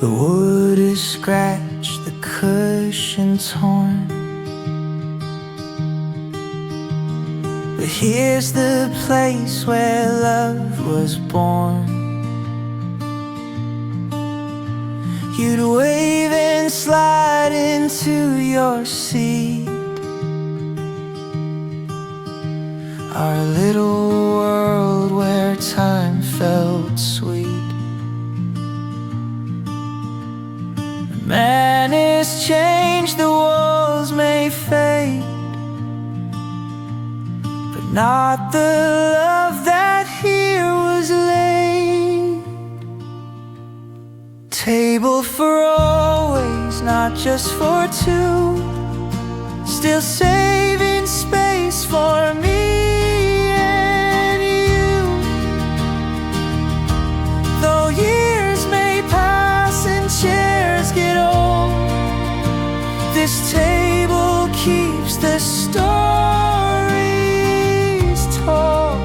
The wood is scratched, the cushion torn, but here's the place where love was born. You'd wave and slide into your seat, our little world where time felt sweet. The man is changed, the walls may fade, but not the love that here was laid. Table for always, not just for two, still saving space for me and you. Though years may pass and chairs get old, this table keeps the stories told.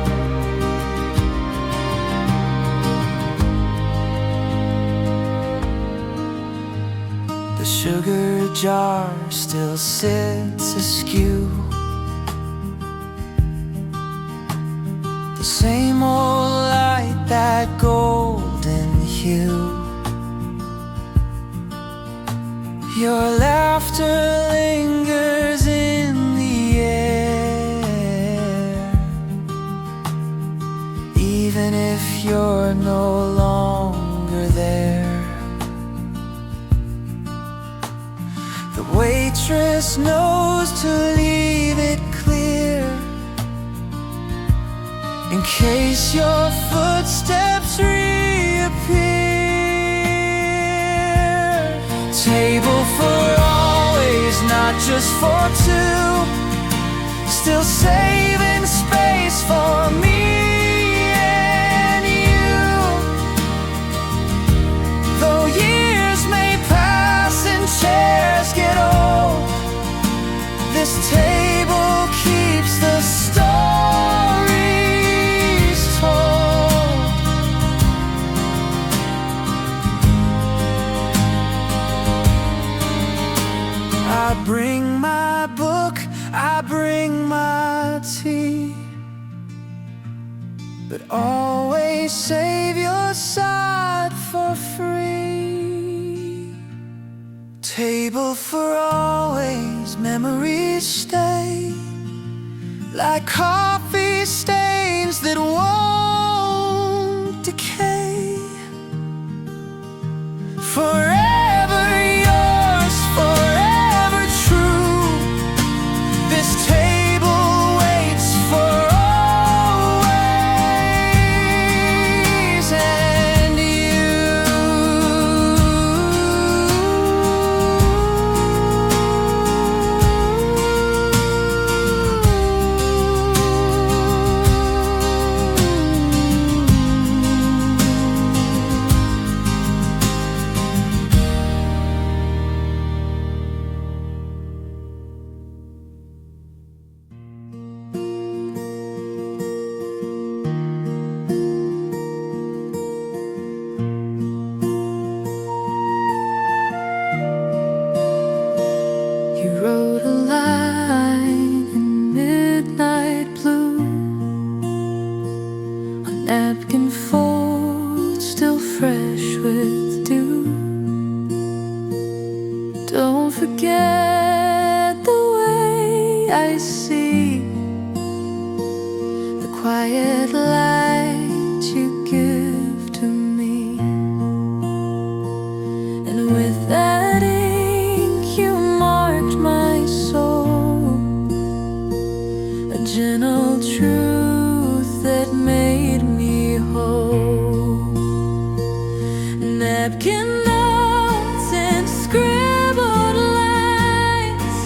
The sugar jar still sits askew, the same old light, that golden hue. Your laughter lingers in the air, even if you're no longer there. The waitress knows to leave it clear, in case your footsteps reappear. Table for always, not just for two, still saving space for me and you. Though years may pass and chairs get old, this table keeps the stories told. I bring my book, I bring my tea, but always save your side for free. Table for always, memories stay like coffee stains that won't decay. Forever yours, forever true, this table waits for always and you. You wrote a line in midnight blue, a napkin fold still fresh with dew. Don't forget the way I see the quiet light you give to me, and with that ink you marked my soul, a gentle truth that made me whole. Napkin notes and scribbled lines,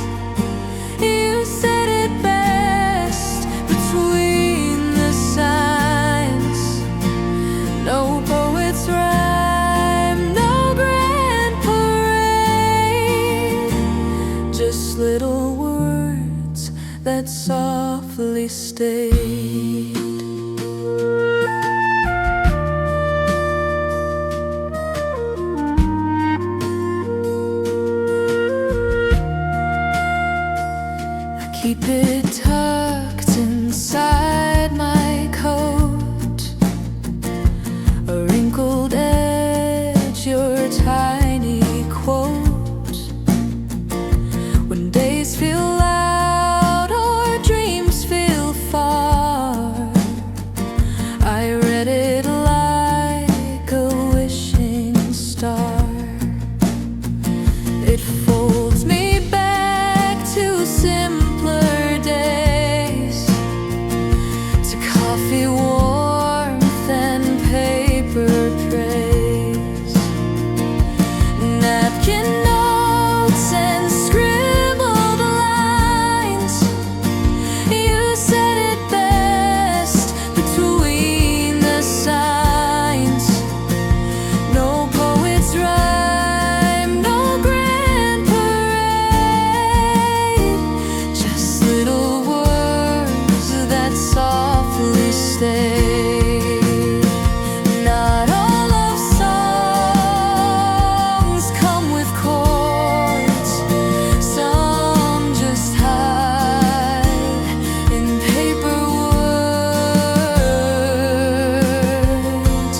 you said it best between the signs. No poet's rhyme, no grand parade, just little words that softly stayed. Keep it tucked inside my coat. A wrinkled edge, your tiny quote. When days feel loud or dreams feel far, I read it like a wishing star. It folds me back to simpler days, to coffee warmth and paper praise, napkin notes and scribbled lines. You said it best between the signs. No poet's rhyme, no grand parade, just little words that softly stay. Not all of songs come with chords, some just hide in paper words.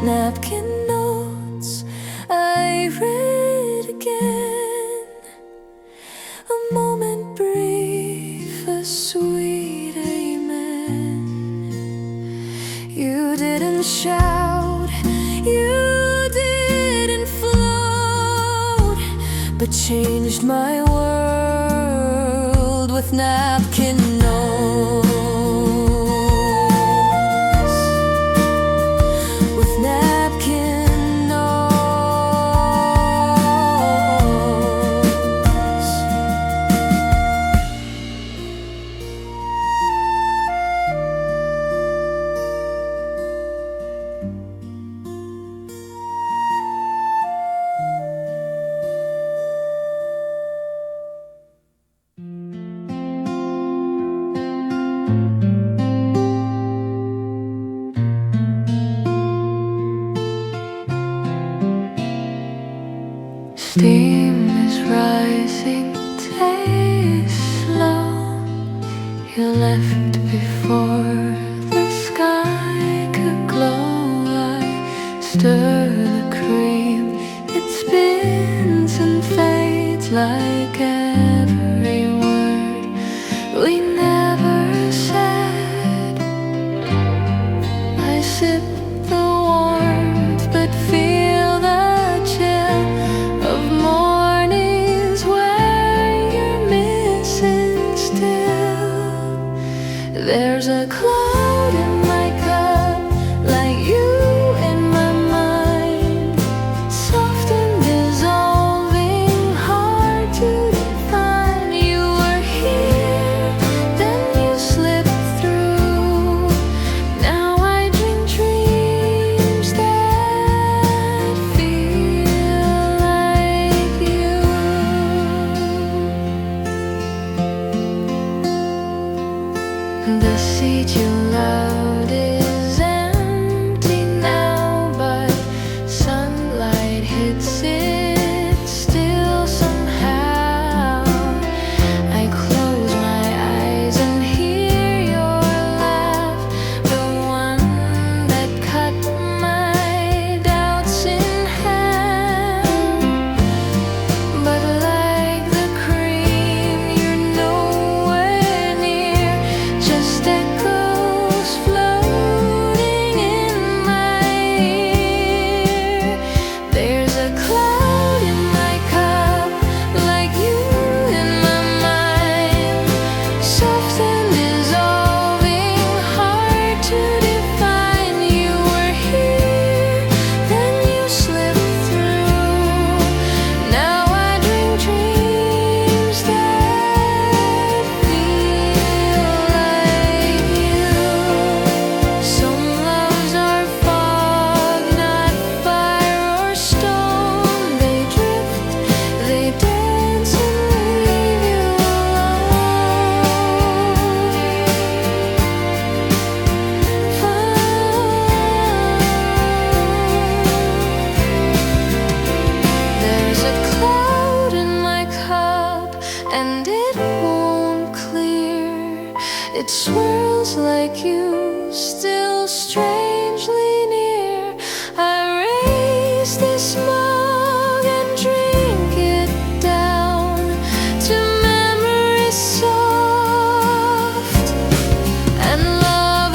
Napkin notes I read again, a moment brief, a sweet amen. You didn't shout, you didn't float, but changed my world with napkin notes. With napkin notes. Steam is rising, taste slow. You left before the sky could glow. I stir the cream, it spins and fades like every word we never said. I sip the warmth but feel the chill of mornings where you're missing still. There's a cloud in my cup, like you in my mind, soft and dissolving, hard to define. You were here, then you slipped through. Now I dream dreams that feel like you. The seat you loved is empty now, but sunlight hits it still somehow. I close my eyes and hear your laugh, the one that cut my doubts in half. But like the cream, you're nowhere near, just echoes floating It swirls like you, still strangely near. I raise this mug and drink it down to memories soft and love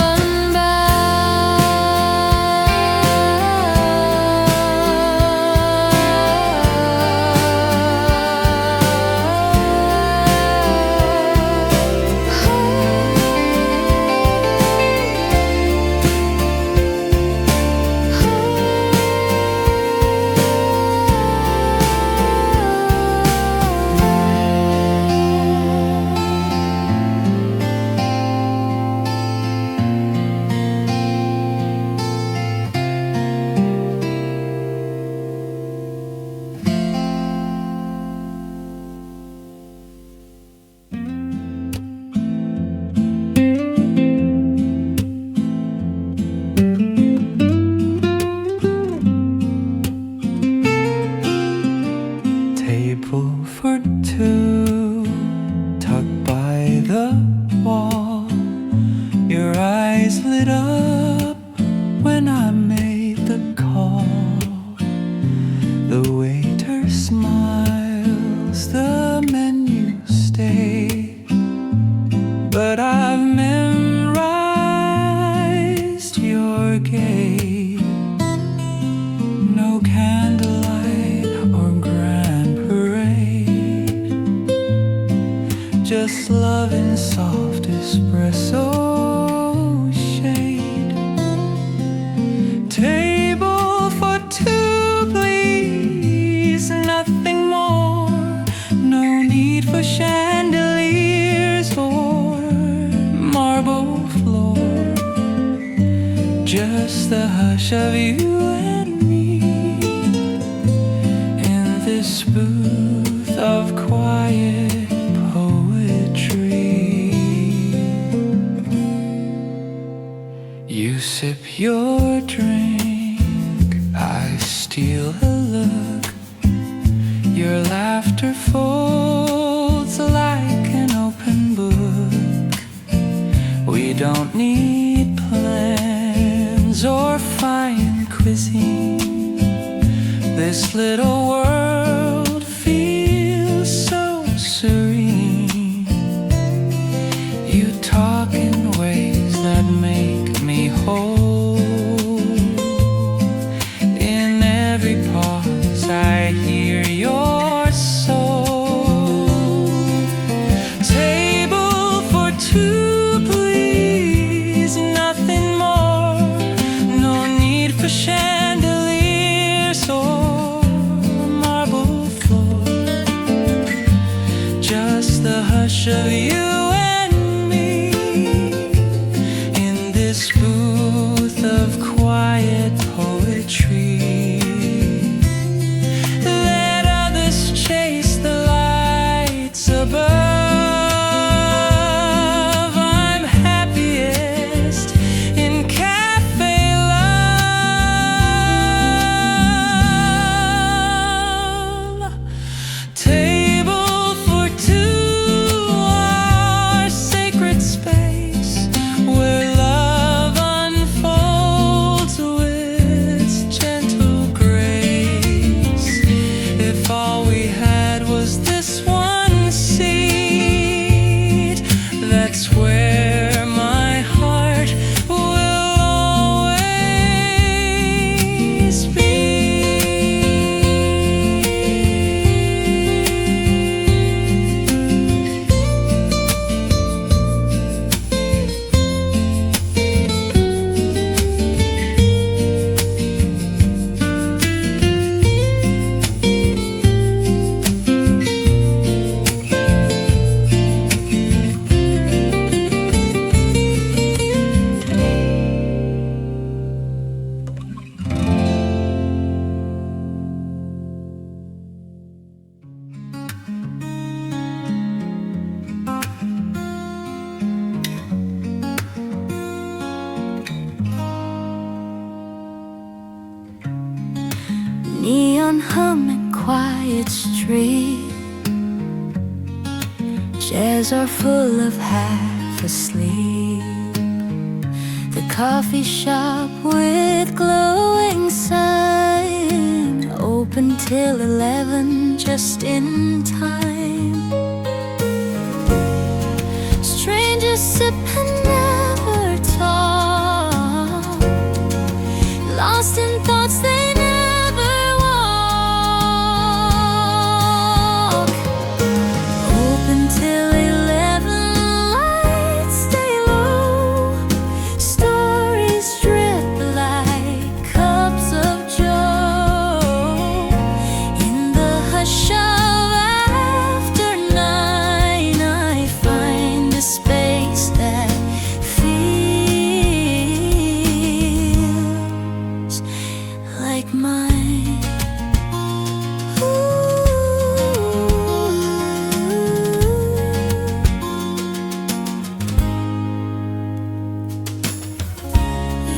Table for two, tucked by the wall. Your eyes lit up when I made the call. The waiter smiles, the menu stays, but I've memorized your gaze. No candlelight or grand parade, just love in soft espresso shade. Table for two, please, nothing more. No need for chandeliers or marble floor, just the hush of you and me in this booth of quiet poetry. You sip your drink, I steal a look. Your laughter folds like an open book. We don't need plans or fine cuisine. This little world feels so serene. You talk in ways that make me whole. In every pause I hear your soul. Table for two, please, nothing more. No need for chandeliers or marble floor, just the hush of you and me in this booth of quiet poetry. Let others chase the lights above. I'm happiest in cafe love. Table for two, our sacred space where love unfolds with gentle grace. If all we had was this one seat, that's where my heart will always be. Neon hum and quiet street. Chairs are full of half asleep. The coffee shop with glowing sign, open till 11, just in time. Strangers sip and never talk, lost in thoughts they never walk. Open till 11, lights stay low, stories drip like cups of joe. In the hush of after 9, I find a space that feels like mine.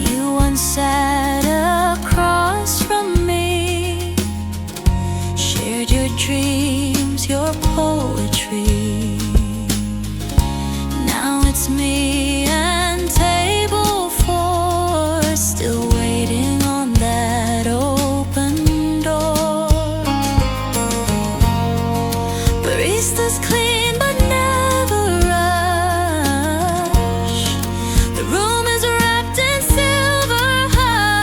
You once sat across from me, shared your dreams, your poetry. Now it's me and table 4, still waiting on that open door. Baristas clean but never rush. The room is wrapped in silver hush.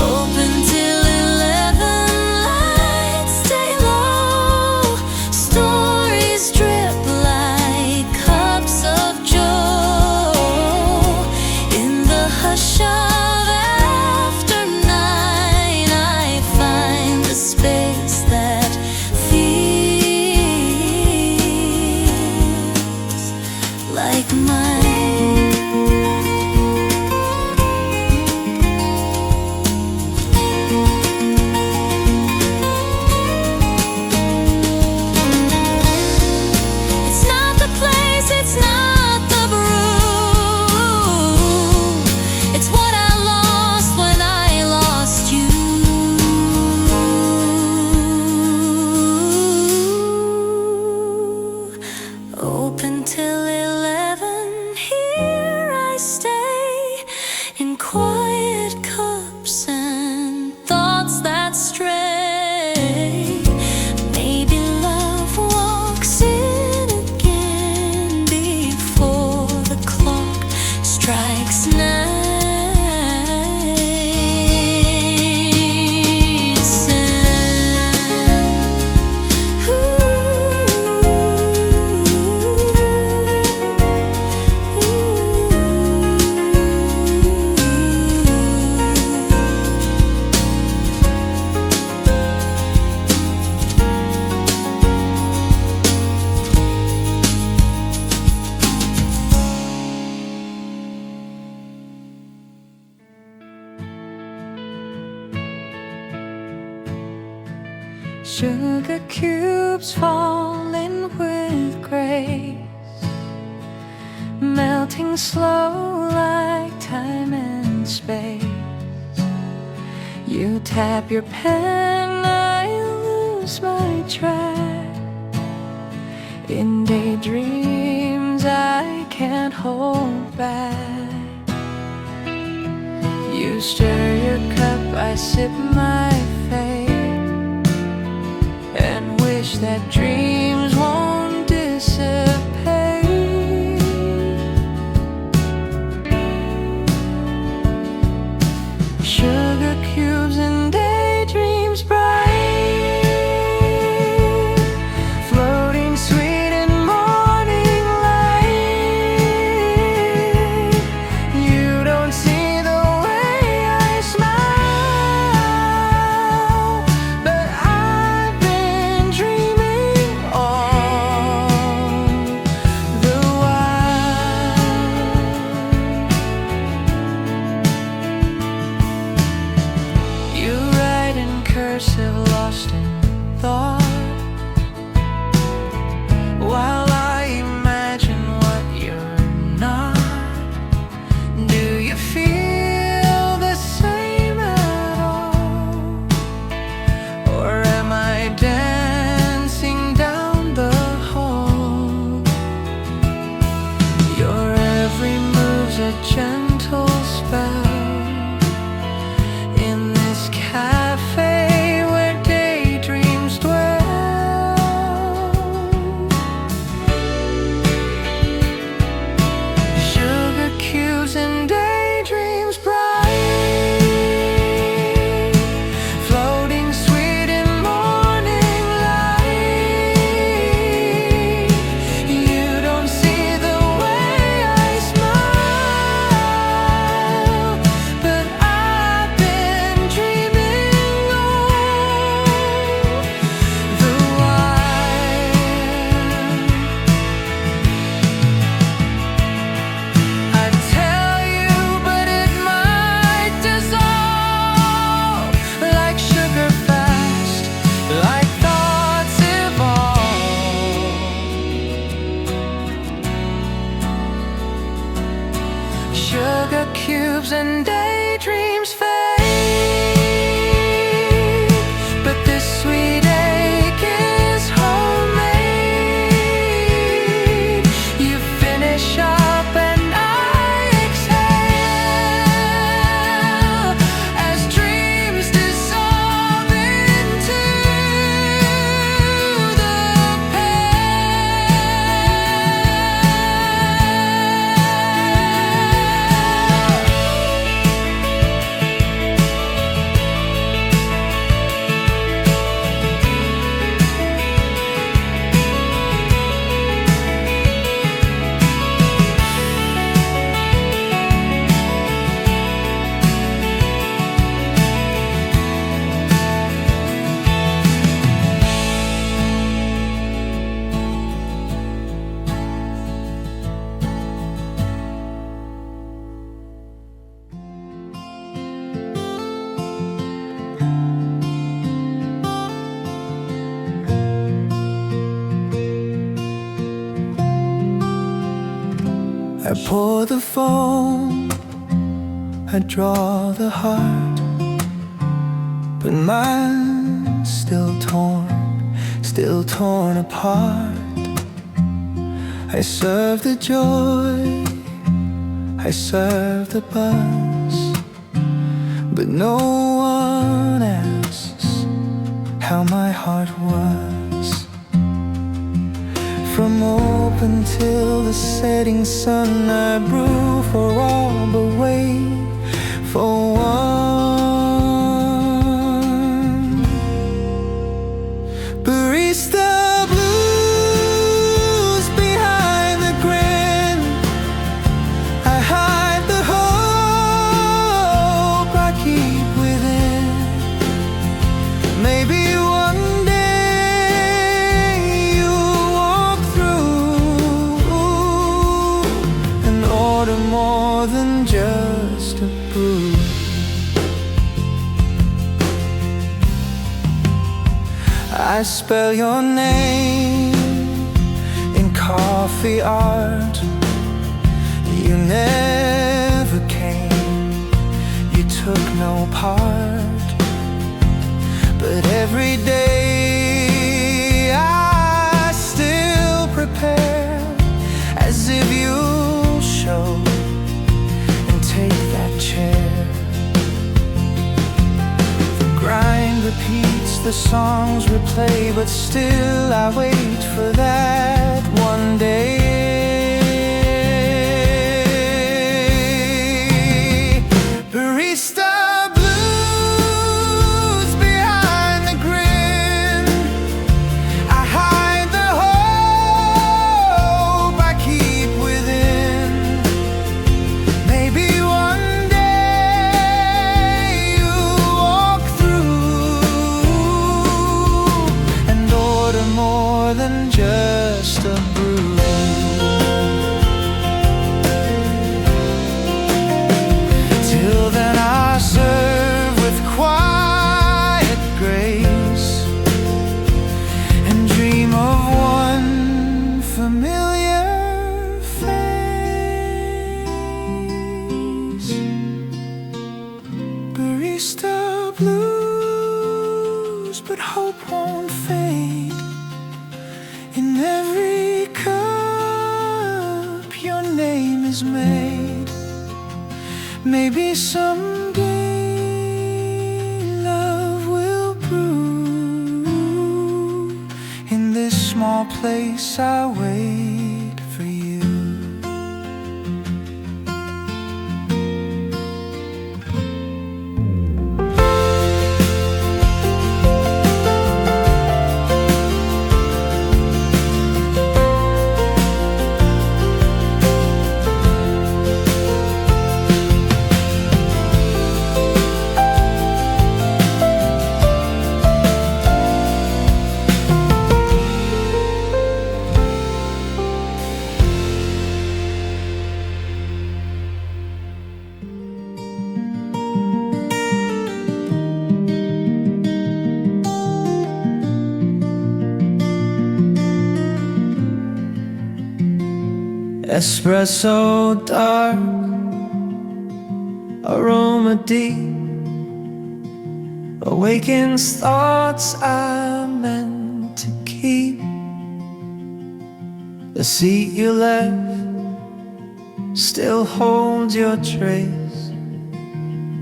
Open till 11, lights stay low, stories drip like cups of joe. In the hush of after 9, I find a space that feels like mine. It's not the place, it's not the brew. It's what I lost when I lost you. Open till 11, here I stay in quiet cups and thoughts that stray. Maybe love walks in again before the clock strikes 9. Sugar cubes falling with grace, melting slow like time and space. You tap your pen, I lose my track. In daydreams I can't hold back. You stir your cup, I sip my fate, and wish that dreams won't dissipate. Sugar cubes and daydreams bright, floating sweet in morning light. You don't see the way I smile, but I've been dreaming all tubes and daydreams fade, but this sweet ache is homemade. You finish up and I exhale as dreams dissolve into the I pour the foam, I draw the heart, but mine's still torn apart. I serve the joy, I serve the buzz, but no one asks how my heart was. From open till the setting sun, I brew for all, but wait for one. Barista Blues behind the grin, I hide the hope I keep within. Maybe one day you'll walk through and order more than just a brew. I spell your name in coffee art. You never came, you took no part, but every day I still prepare as if you'll show and take that chair. The grind repeats, the songs replay, but still I wait for that one day. Barista Blues behind the grin, I hide the hope I keep within. Maybe one day you'll walk through and order more than just a brew. Till then I serve with quiet grace and dream of one familiar face. Barista Blues, but hope won't fade. In every cup your name is made. Maybe someday love will brew. In this small place I wait for you. Espresso dark, aroma deep awakens thoughts I meant to keep. The seat you left still holds your trace.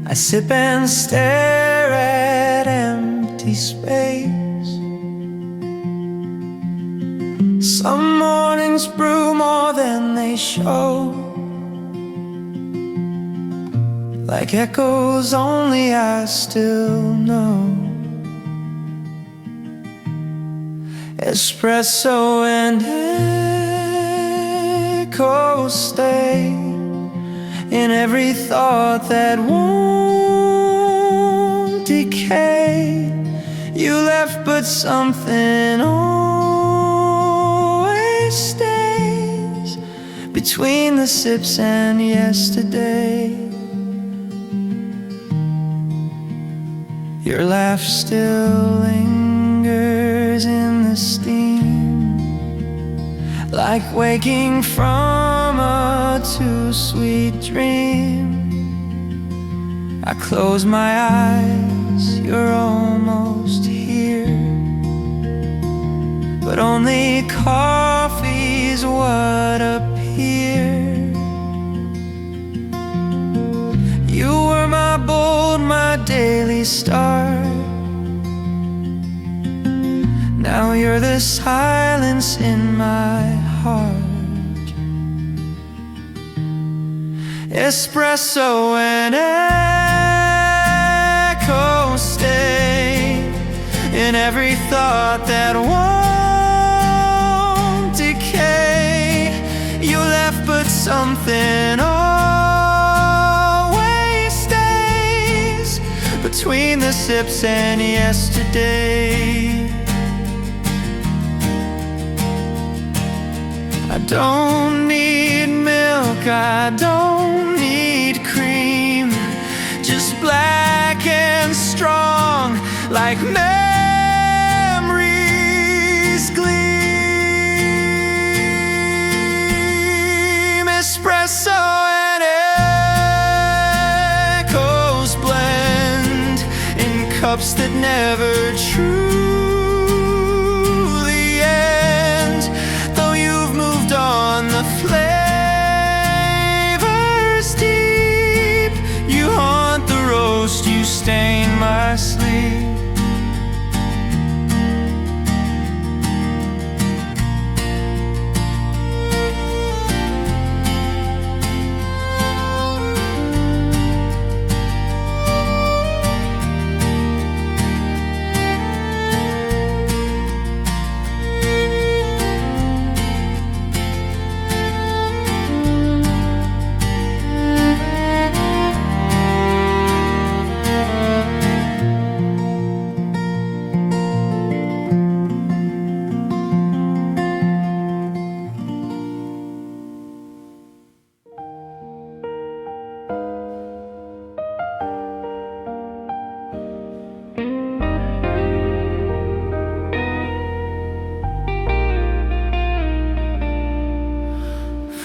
I sip and stare at empty space. Some mornings brew more than they show, like echoes only I still know. Espresso and echoes stay in every thought that won't decay. You left, but something always stays between the sips and yesterday. Your laugh still lingers in the steam, like waking from a too sweet dream. I close my eyes, you're almost here, but only coffee's what appeared. You were my bold, my daily start. Now you're the silence in my heart. Espresso and echoes stay in every thought that won't decay. You left, but something always stays between the sips and yesterday. I don't need milk, I don't need cream, just black and strong like memories gleam. Espresso and echoes blend in cups that never truly end. Though you've moved on, the flavor's deep. You haunt the roast, you stain my sleep.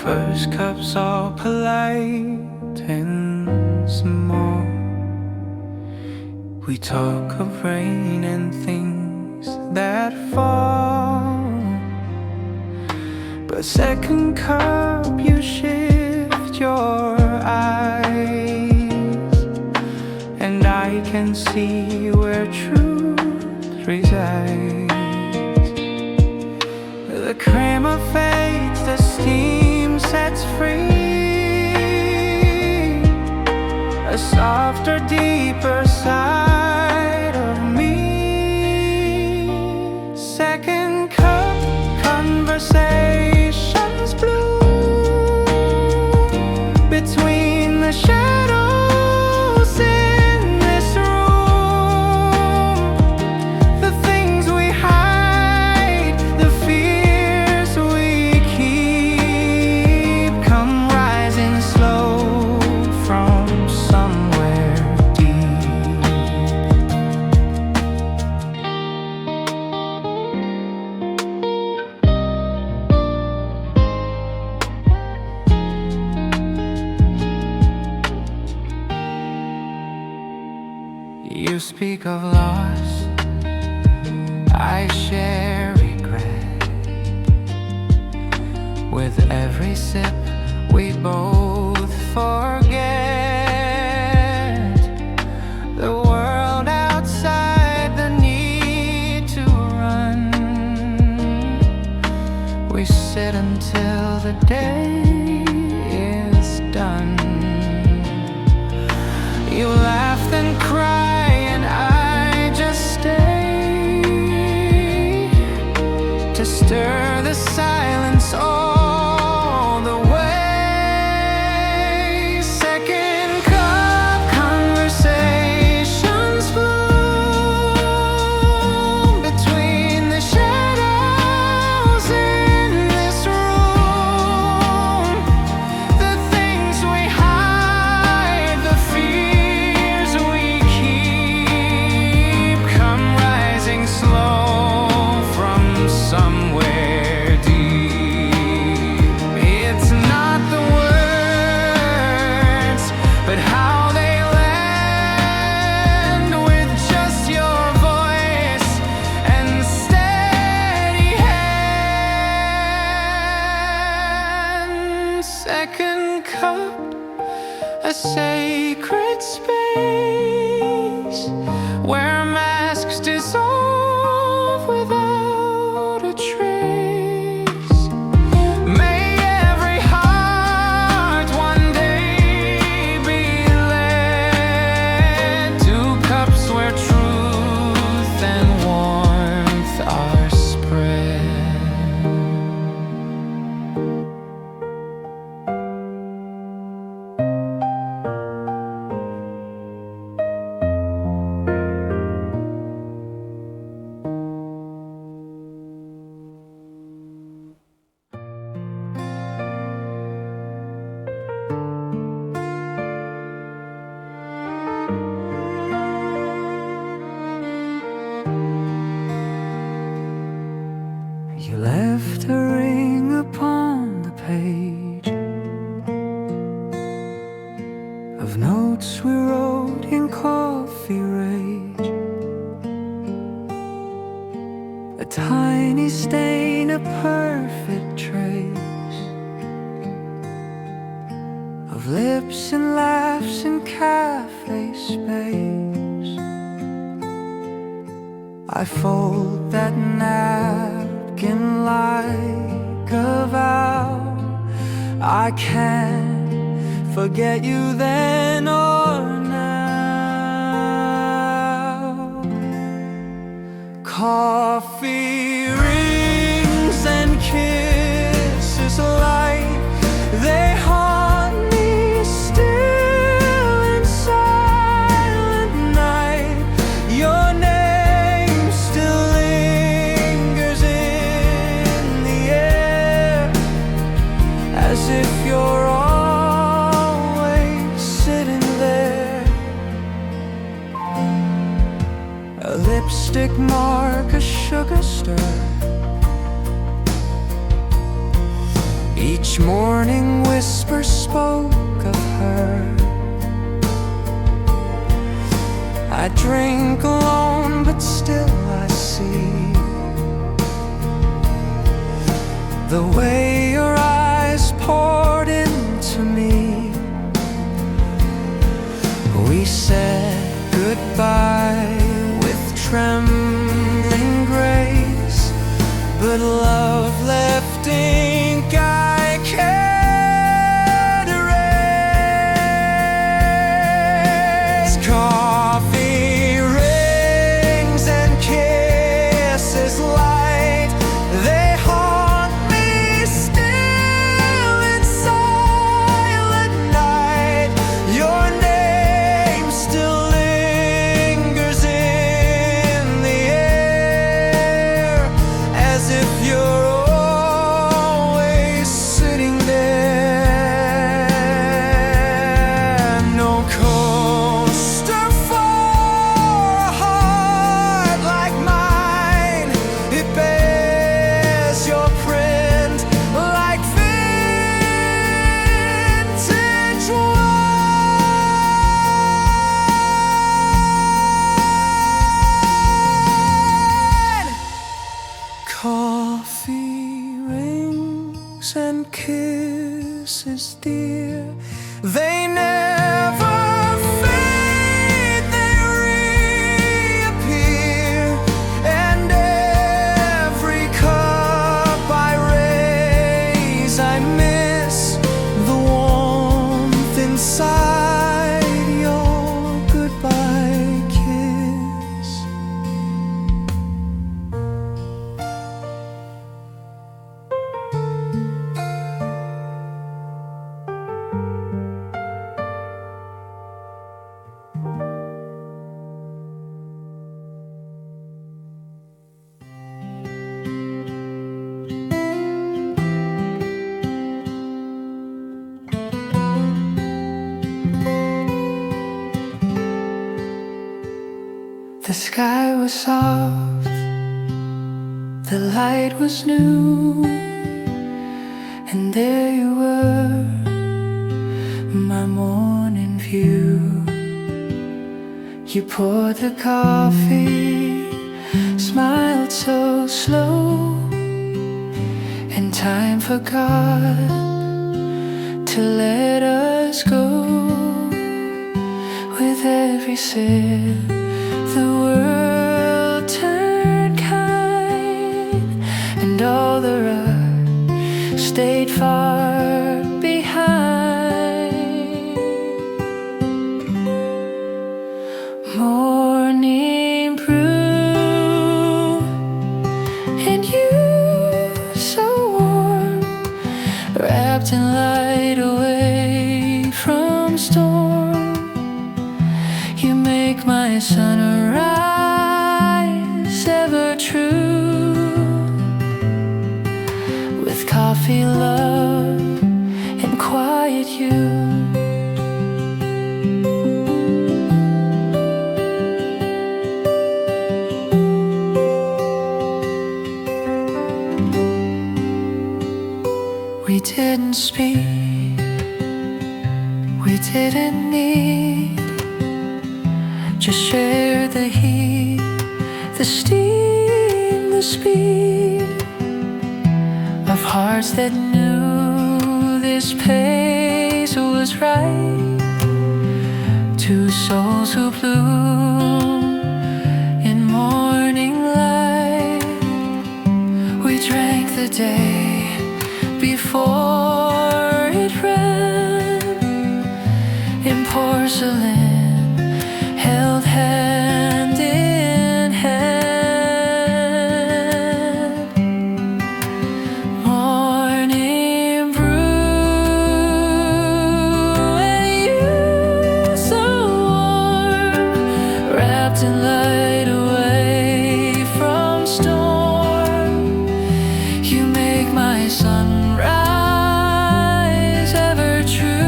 First cups all polite and some more. We talk of rain and things that fall. But second cup you shift your eyes, and I can see where truth resides. The crema fades, the steam sets free a softer, deeper side of me. Second cup conversations bloom between the shadows in this room. The things we hide, the fears we keep, come rising slow from somewhere deep. speak of loss, I share regret. With every sip, we both forget the world outside, the need to run. We sit until the day is done. You laugh and cry, and I just stay to stir the silence all the way. Second cup conversations bloom between the shadows in this room. The things we hide, the fears we keep, come rising slow from somewhere deep. It's not the words, but how they land with just your voice and steady hand. Second cup, a sacred space where masks dissolve without a trace. May every heart one day be led to cups where truth and warmth are spread. You left a ring upon the page of notes we wrote in coffee rage. A tiny stain, a perfect trace of lips and laughs in cafe space. I fold that napkin like a vow. I can't forget you then or now. Coffee rings and kisses light, they haunt me still in silent night. Your name still lingers in the air, as if you're always sitting there. A lipstick mark, a sugar stir. Each morning whisper spoke of her. I drink alone, but still I see the way your eyes poured into me. We said goodbye with trembling grace, but love left ink I can't erase. Coffee rings and kisses light, they haunt me still in silent night. Your name still lingers in the air, as if you're hugs and kisses, dear. They never fade, they reappear. And every cup I raise, I miss the warmth inside your goodbye kiss. The sky was soft, the light was new, and there you were, my morning view. You poured the coffee, smiled so slow, and time forgot to let us go. With every sip, the world turned kind, and all the rush stayed far behind. Morning brew, and you so warm, wrapped in light away from storm. You make my sunrise ever true. With coffee, love, and quiet you. We didn't speak, we didn't need, just share the heat, the steam, the speed of hearts that knew this pace was right. Two souls who bloom in morning light. We drank the day before it ran in porcelain, held hand in hand. Morning brew, and you so warm, wrapped in light away from storm. You make my sunrise ever true.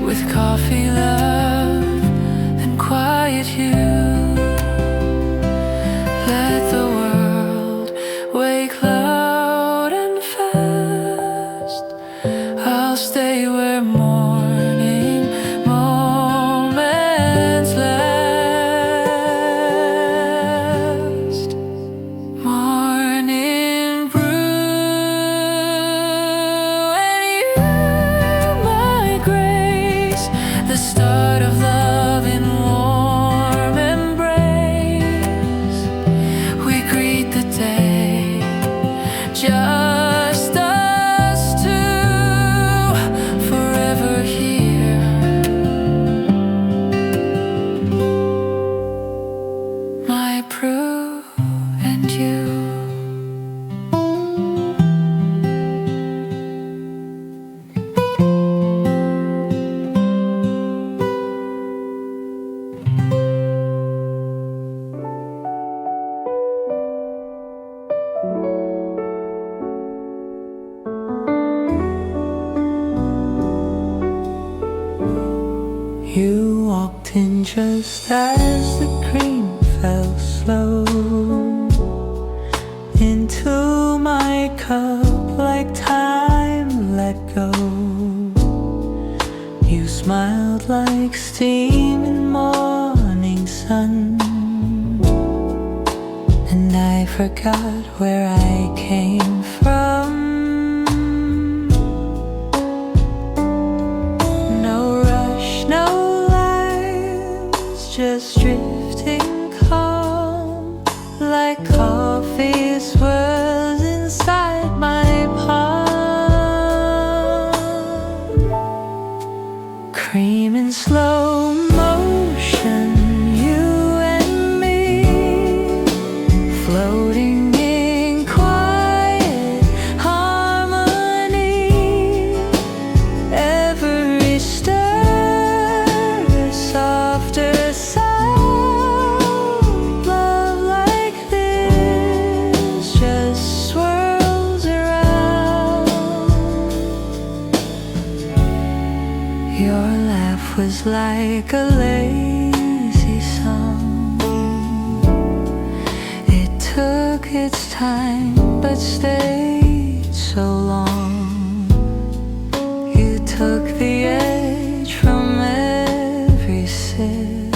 With coffee, love, and quiet you. Let the world wake loud and fast. I'll stay where morning moments last. Morning brew, and you, my grace, the start of love in warm embrace. We greet the day, just us two, forever here. My brew and you. You walked in just as the cream fell slow into my cup like time let go. You smiled like steam in morning sun, and I forgot where I came from. No rush, no lines, just drifting calm, like coffee swirls inside my palm. Cream in slow motion, you and me, floating in quiet harmony. Every stir a softer sound. Love like this just swirls around. Your laugh was like a lazy song. It took its time but stayed so long. You took the edge from every sip,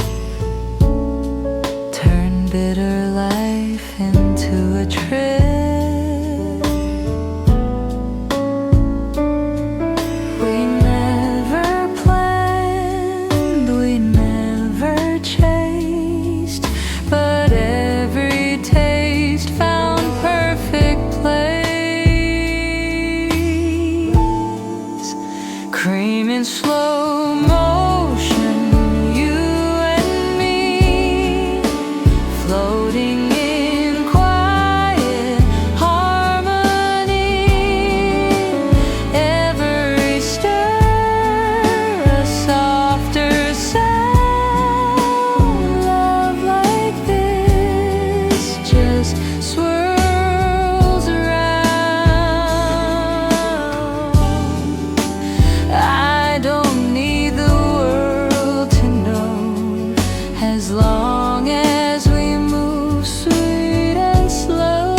turned bitter life into a trip. We never planned, we never chased, but every taste found perfect place. Cream in slow motion, you and me, floating in quiet harmony. Every stir a softer sound. Love like this just swirls around. I don't need the world to know, as long as we move sweet and slow.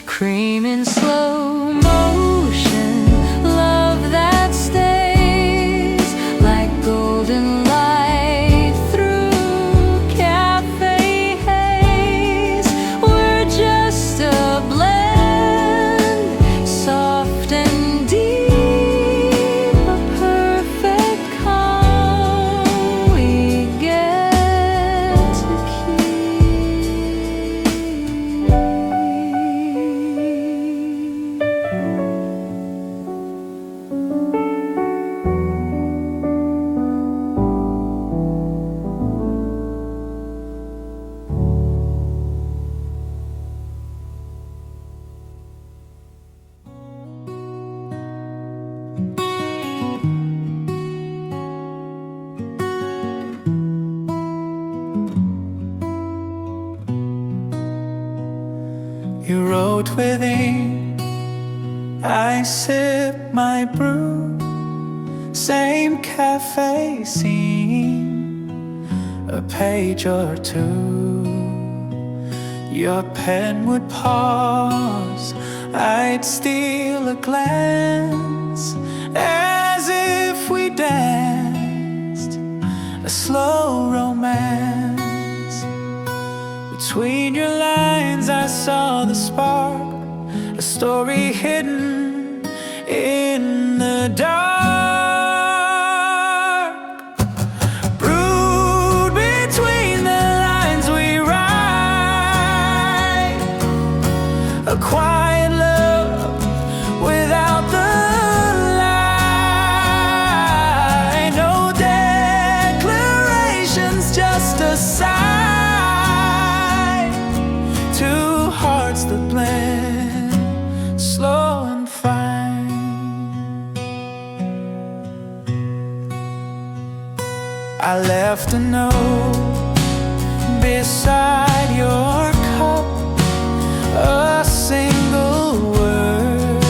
Cream in slow motion, love that stays like golden light through cafe haze. We're just a blend, soft and deep, a perfect calm we get to keep. You wrote with ink, I sip my brew. Same cafe scene, a page or two. Your pen would pause, I'd steal a glance, as if we danced a slow romance. Between your lines I saw the spark, a story hidden in the dark. Brewed between the lines we write, a quiet love without the lie. No declarations, just a sigh. Two hearts that blend, slow and fine. I left a note beside your cup, a single word,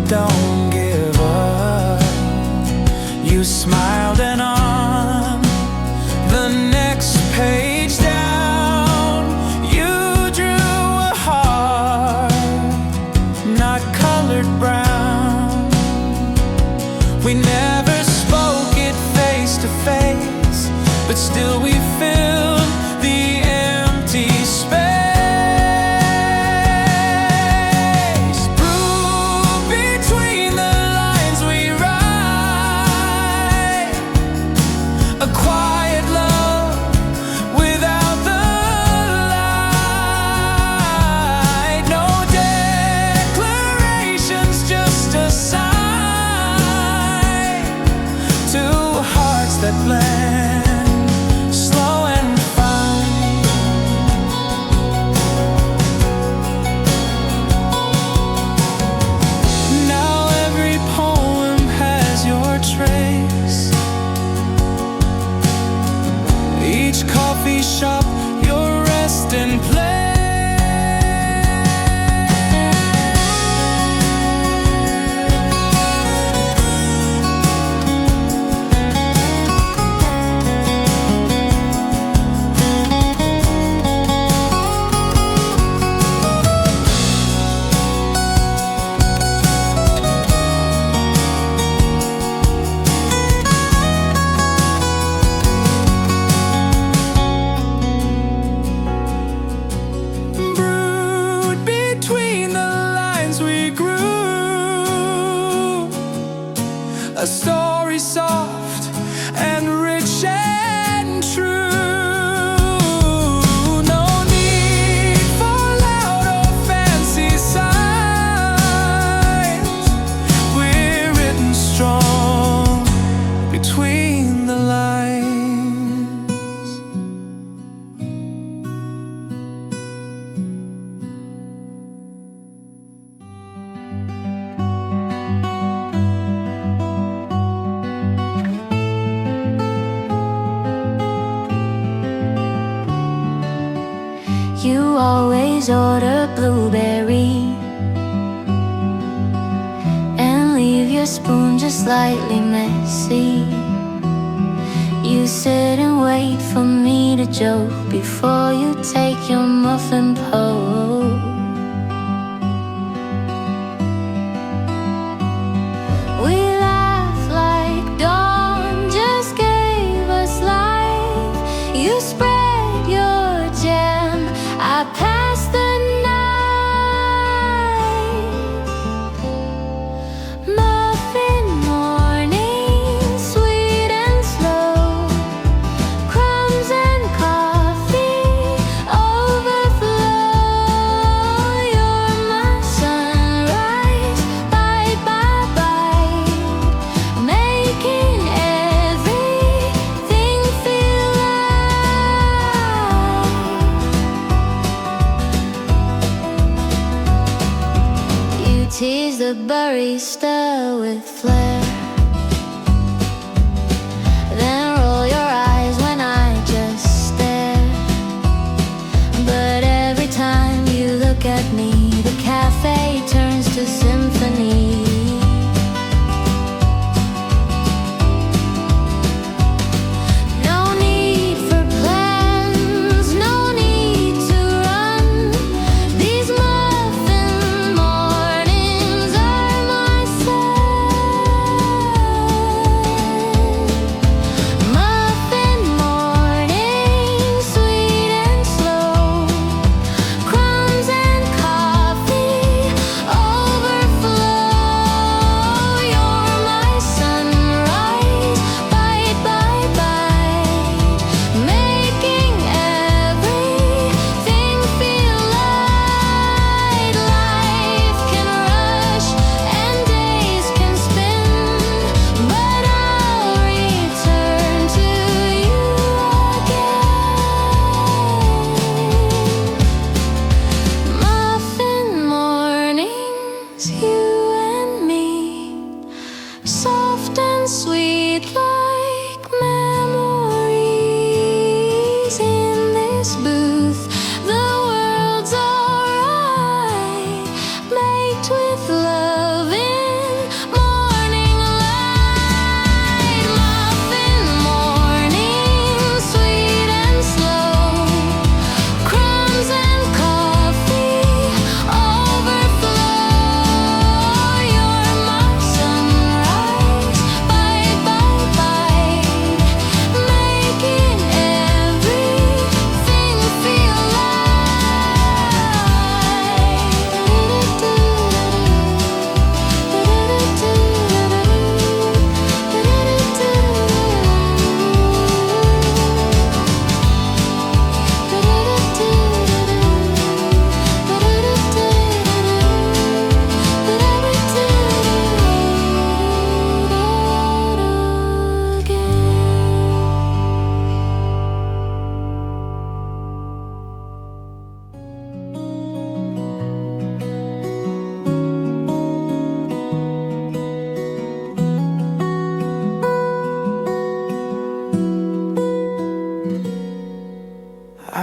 don't give up. You smiled and on the next page down, you drew a heart, not colored brown. We never spoke, it coffee shop, your resting place. A story soft and rich and true. No need for loud or fancy signs. We're written strong between the lines. You always order blueberry and leave your spoon just slightly messy. You sit and wait for me to joke before you take your muffin pose. We laugh like dawn just gave us life. You spread your jam, I pass the night. Muffin mornings, sweet and slow. Crumbs and coffee overflow. You're my sunrise, bite by bite, making everything feel right. You tease the barista with flair, then roll your eyes when I just stare. But every time you look at me, the cafe turns to symphony. No need for plans, no need to run. These muffin mornings are my sun.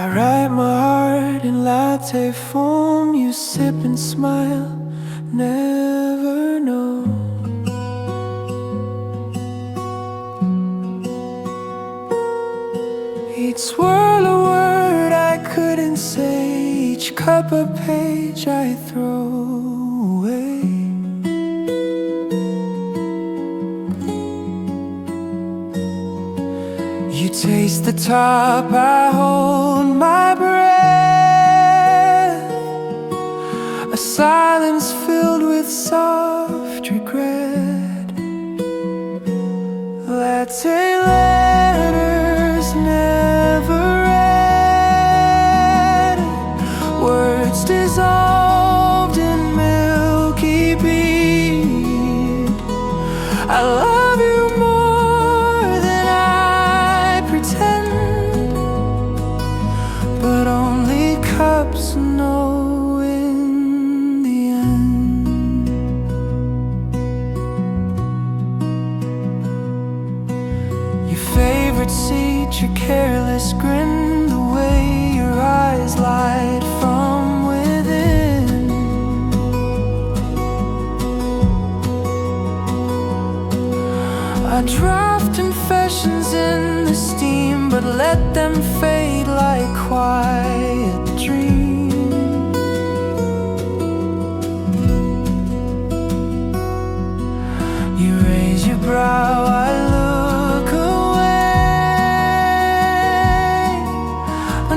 I write my heart in latte foam. You sip and smile, never know. Each swirl a word I couldn't say, each cup a page I throw away. You taste the top, I hold my breath. A silence filled with soft regret. Latte letters never read, words dissolved in milky bead. I love you more than I pretend, but only cups know in the end. Your favorite seat, your careless grin, the way your eyes light from within. I draft confessions in the steam, but let them fade like quiet dreams. You raise your brow, I look away.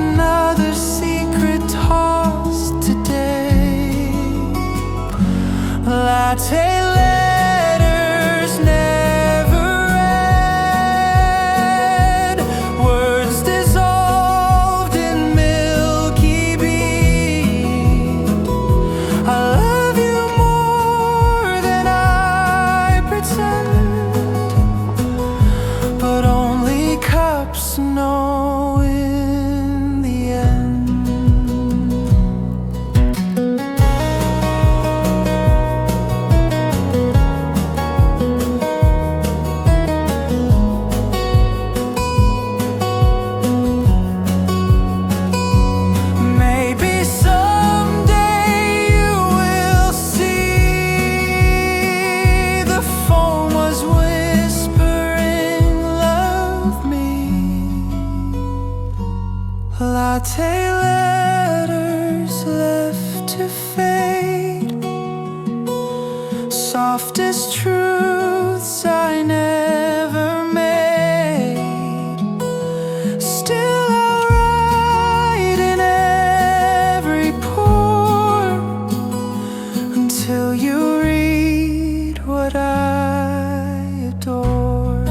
Another secret tossed today. Latte letters never read, words dissolved in milky bead. I love you more than I pretend, but only cups know in the end. Maybe someday you will see the foam was whispering, love me. Latte letters left to fade, softest truths I never made. Still I'll write in every pore until you read what I adore.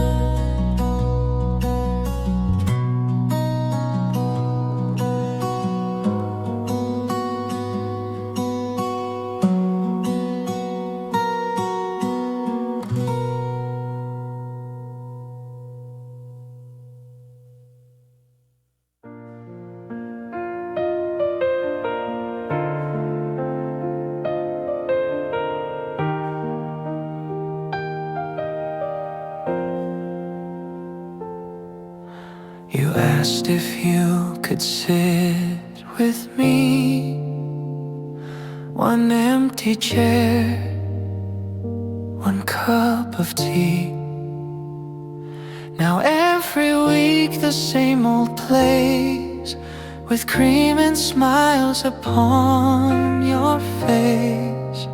You asked if you could sit with me, one empty chair, one cup of tea. Now every week the same old place, with cream and smiles upon your face.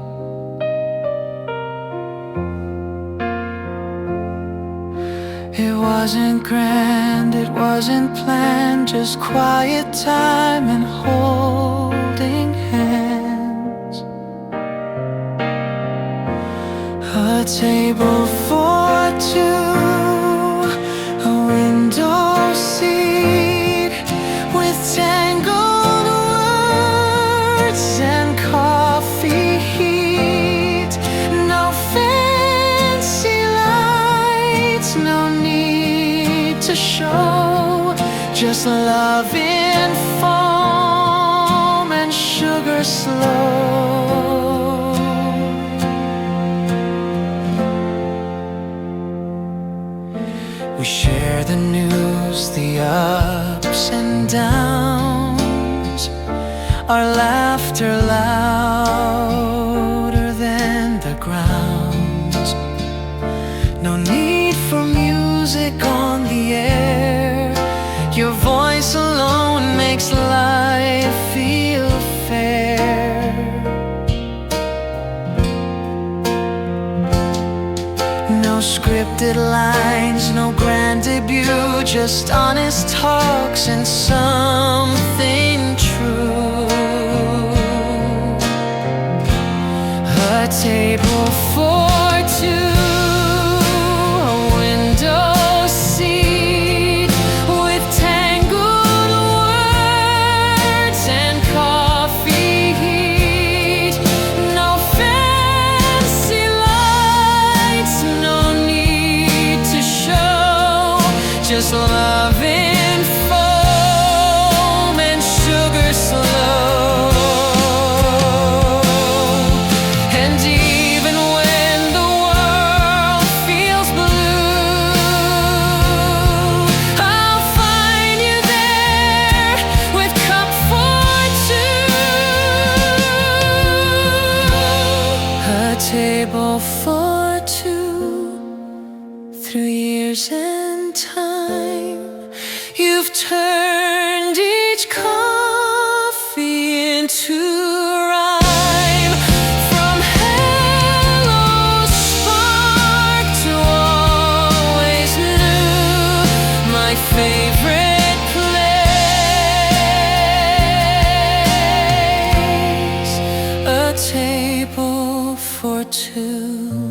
It wasn't grand, it wasn't planned, just quiet time and holding hands. A table for two, a window seat with tangled words and coffee heat. No fancy lights, no need to show, just love in foam and sugar slow. We share the news, the ups and downs. our laughter louder than the ground. No need for music on the air, your voice alone makes life feel fair. No scripted lines, no grand debut, just honest talks and something true. A table for two, a window seat with tangled words and coffee heat. No fancy lights, no need to show, just love in foam and sugar slow. And even when the world feels blue, I'll find you there with cup for two. A table for two, through years and time, you've turned each coffee into rhyme. From hello spark to always new, my favorite place, a table for two.